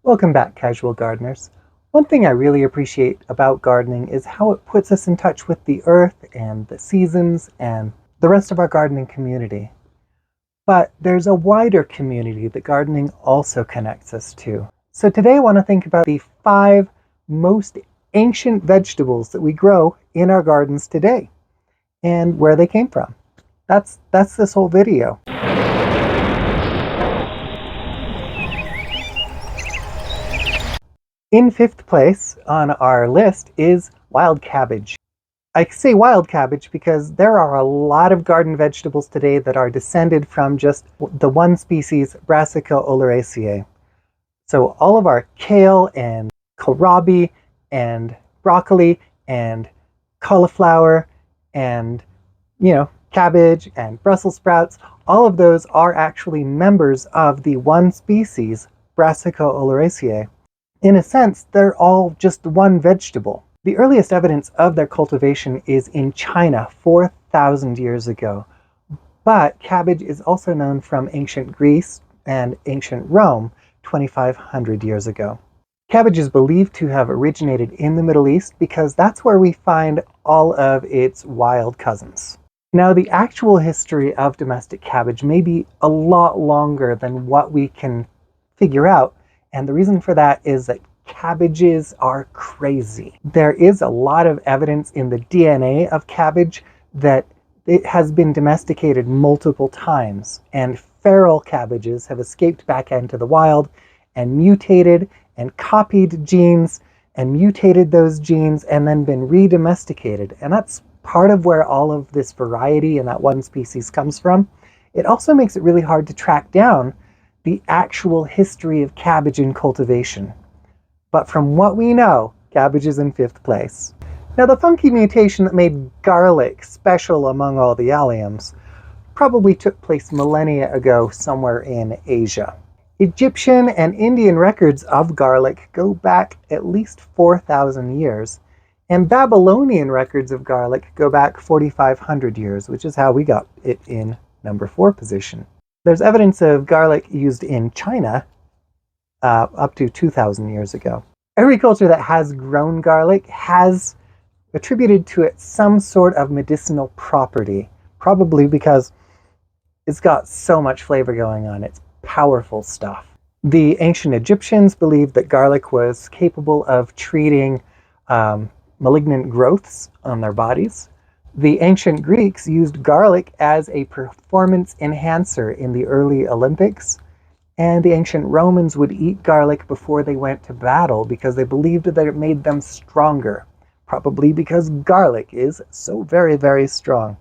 Welcome back, casual gardeners. One thing I really appreciate about gardening is how it puts us in touch with the earth and the seasons and the rest of our gardening community. But there's a wider community that gardening also connects us to. So today I want to think about the 5 most ancient vegetables that we grow in our gardens today and where they came from. That's this whole video. In 5th place on our list is wild cabbage. I say wild cabbage because there are a lot of garden vegetables today that are descended from just the one species, Brassica oleracea. So all of our kale and kohlrabi and broccoli and cauliflower and, cabbage and Brussels sprouts, all of those are actually members of the one species, Brassica oleracea. In a sense, they're all just one vegetable. The earliest evidence of their cultivation is in China 4,000 years ago. But cabbage is also known from ancient Greece and ancient Rome 2,500 years ago. Cabbage is believed to have originated in the Middle East because that's where we find all of its wild cousins. Now, the actual history of domestic cabbage may be a lot longer than what we can figure out. And the reason for that is that cabbages are crazy. There is a lot of evidence in the DNA of cabbage that it has been domesticated multiple times, and feral cabbages have escaped back into the wild and mutated and copied genes and mutated those genes and then been re-domesticated. And that's part of where all of this variety in that one species comes from. It also makes it really hard to track down the actual history of cabbage in cultivation. But from what we know, cabbage is in 5th place. Now, the funky mutation that made garlic special among all the alliums probably took place millennia ago somewhere in Asia. Egyptian and Indian records of garlic go back at least 4,000 years, and Babylonian records of garlic go back 4,500 years, which is how we got it in number 4 position. There's evidence of garlic used in China up to 2,000 years ago. Every culture that has grown garlic has attributed to it some sort of medicinal property, probably because it's got so much flavor going on. It's powerful stuff. The ancient Egyptians believed that garlic was capable of treating malignant growths on their bodies. The ancient Greeks used garlic as a performance enhancer in the early Olympics, and the ancient Romans would eat garlic before they went to battle because they believed that it made them stronger, probably because garlic is so very, very strong.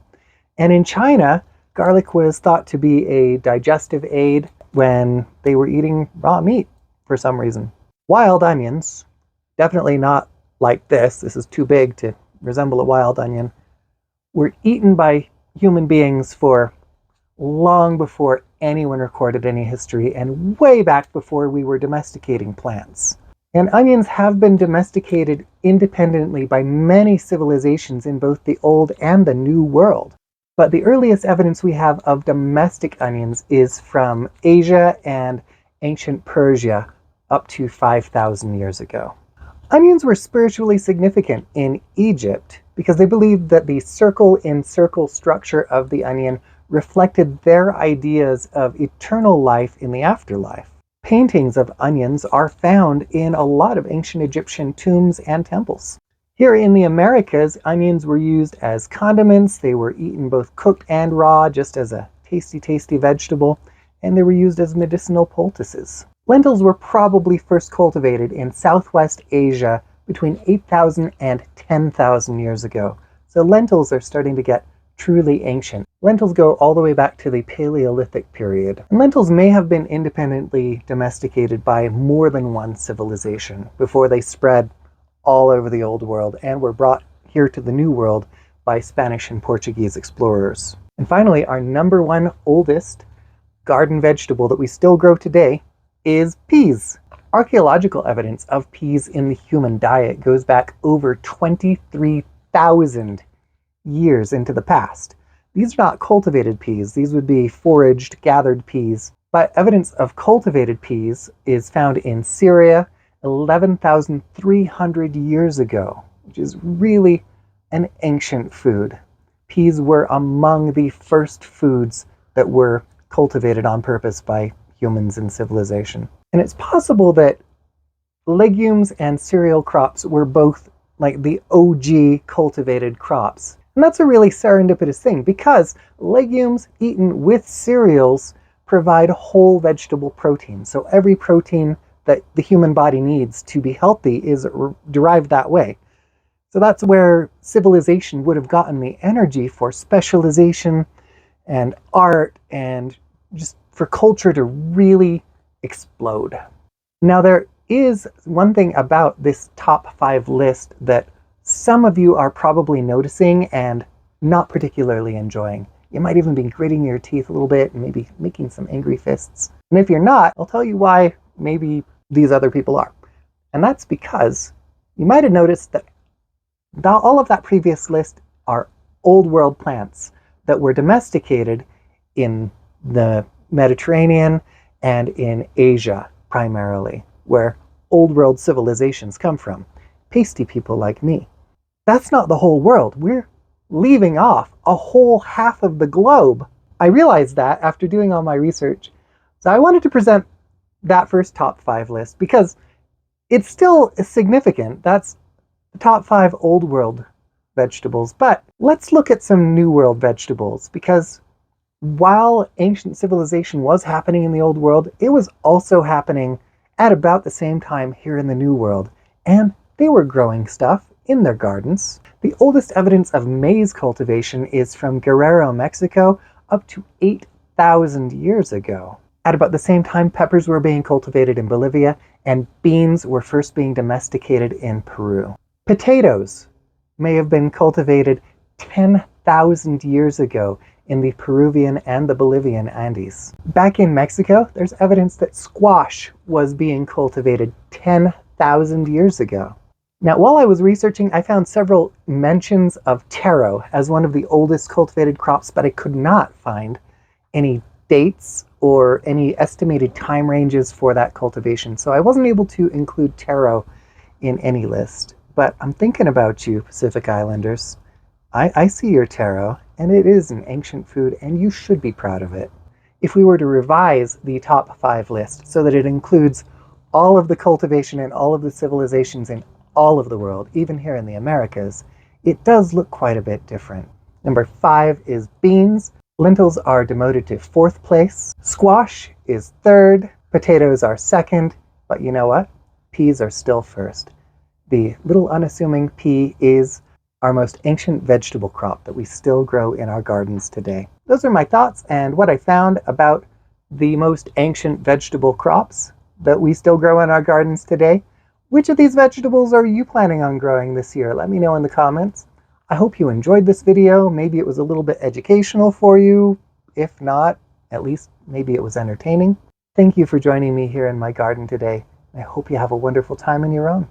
And in China, garlic was thought to be a digestive aid when they were eating raw meat for some reason. Wild onions, definitely not like this. This is too big to resemble a wild onion. Were eaten by human beings for long before anyone recorded any history and way back before we were domesticating plants. And onions have been domesticated independently by many civilizations in both the Old and the New World. But the earliest evidence we have of domestic onions is from Asia and ancient Persia up to 5,000 years ago. Onions were spiritually significant in Egypt because they believed that the circle-in-circle structure of the onion reflected their ideas of eternal life in the afterlife. Paintings of onions are found in a lot of ancient Egyptian tombs and temples. Here in the Americas, onions were used as condiments. They were eaten both cooked and raw, just as a tasty, tasty vegetable, and they were used as medicinal poultices. Lentils were probably first cultivated in Southwest Asia between 8,000 and 10,000 years ago. So lentils are starting to get truly ancient. Lentils go all the way back to the Paleolithic period. And lentils may have been independently domesticated by more than one civilization before they spread all over the Old World and were brought here to the New World by Spanish and Portuguese explorers. And finally, our number 1 oldest garden vegetable that we still grow today is peas. Archaeological evidence of peas in the human diet goes back over 23,000 years into the past. These are not cultivated peas. These would be foraged, gathered peas. But evidence of cultivated peas is found in Syria 11,300 years ago, which is really an ancient food. Peas were among the first foods that were cultivated on purpose by humans in civilization. And it's possible that legumes and cereal crops were both like the OG cultivated crops. And that's a really serendipitous thing because legumes eaten with cereals provide whole vegetable protein. So every protein that the human body needs to be healthy is derived that way. So that's where civilization would have gotten the energy for specialization and art and just for culture to really explode. Now, there is one thing about this top 5 list that some of you are probably noticing and not particularly enjoying. You might even be gritting your teeth a little bit and maybe making some angry fists. And if you're not, I'll tell you why maybe these other people are. And that's because you might have noticed that all of that previous list are old world plants that were domesticated in the Mediterranean and in Asia primarily, where old world civilizations come from. Pasty people like me. That's not the whole world. We're leaving off a whole half of the globe. I realized that after doing all my research. So I wanted to present that first top 5 list because it's still significant. That's the top 5 old world vegetables. But let's look at some new world vegetables because while ancient civilization was happening in the old world, it was also happening at about the same time here in the new world. And they were growing stuff in their gardens. The oldest evidence of maize cultivation is from Guerrero, Mexico, up to 8,000 years ago. At about the same time, peppers were being cultivated in Bolivia, and beans were first being domesticated in Peru. Potatoes may have been cultivated 10,000 years ago in the Peruvian and the Bolivian Andes. Back in Mexico, there's evidence that squash was being cultivated 10,000 years ago. Now, while I was researching, I found several mentions of taro as one of the oldest cultivated crops, but I could not find any dates or any estimated time ranges for that cultivation. So I wasn't able to include taro in any list. But I'm thinking about you, Pacific Islanders. I see your taro, and it is an ancient food, and you should be proud of it. If we were to revise the top 5 list so that it includes all of the cultivation and all of the civilizations in all of the world, even here in the Americas, it does look quite a bit different. Number 5 is beans. Lentils are demoted to 4th place. Squash is 3rd. Potatoes are 2nd. But you know what? Peas are still 1st. The little unassuming pea is our most ancient vegetable crop that we still grow in our gardens today. Those are my thoughts and what I found about the most ancient vegetable crops that we still grow in our gardens today. Which of these vegetables are you planning on growing this year? Let me know in the comments. I hope you enjoyed this video. Maybe it was a little bit educational for you. If not, at least maybe it was entertaining. Thank you for joining me here in my garden today. I hope you have a wonderful time in your own.